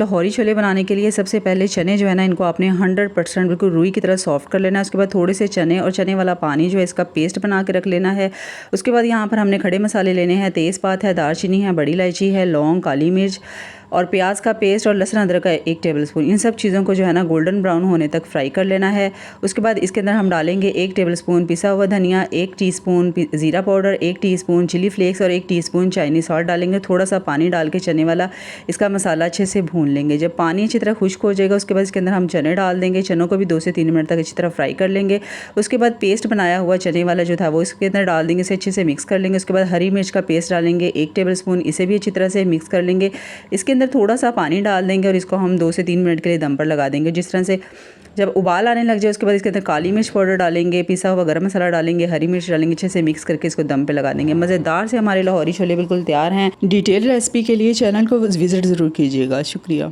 लाहौरी छोले बनाने के लिए सबसे पहले चने जो है ना, इनको आपने 100% बिल्कुल रुई की तरह सॉफ्ट कर लेना है। उसके बाद थोड़े से चने और चने वाला पानी जो है इसका पेस्ट बना के रख लेना है। उसके बाद यहाँ पर हमने खड़े मसाले लेने हैं, तेज़पात है, दालचीनी है, बड़ी इलायची है, लौंग, काली मिर्च और प्याज का पेस्ट और लहसुन अदरक का 1 टेबलस्पून। इन सब चीज़ों को जो है ना गोल्डन ब्राउन होने तक फ्राई कर लेना है। उसके बाद इसके अंदर हम डालेंगे 1 टेबलस्पून पिसा हुआ धनिया, 1 टीस्पून ज़ीरा पाउडर, 1 टीस्पून चिली फ्लेक्स और 1 टीस्पून चाइनीज़ सॉल्ट डालेंगे। थोड़ा सा पानी डाल के चने वाला इसका मसाला अच्छे से भून लेंगे। जब पानी अच्छी तरह खुश्क हो जाएगा उसके बाद इसके अंदर हम चने डाल देंगे। चनों को भी 2 से 3 मिनट तक अच्छी तरह फ्राई कर लेंगे। उसके बाद पेस्ट बनाया हुआ चने वाला जो था वो इसके अंदर डाल देंगे, इसे अच्छे से मिक्स कर लेंगे। उसके बाद हरी मिर्च का पेस्ट डालेंगे 1 टेबलस्पून, इसे भी अच्छी तरह से मिक्स कर लेंगे। इसके अंदर थोड़ा सा पानी डाल देंगे और इसको हम 2 से 3 मिनट के लिए दम पर लगा देंगे। जिस तरह से जब उबाल आने लग जाए उसके बाद इसके अंदर काली मिर्च पाउडर डालेंगे, पिसा हुआ गरम मसाला डालेंगे, हरी मिर्च डालेंगे, अच्छे से मिक्स करके इसको दम पे लगा देंगे। मज़ेदार से हमारे लाहौरी छोले बिल्कुल तैयार हैं। डिटेल रेसिपी के लिए चैनल को विजिट ज़रूर कीजिएगा। शुक्रिया।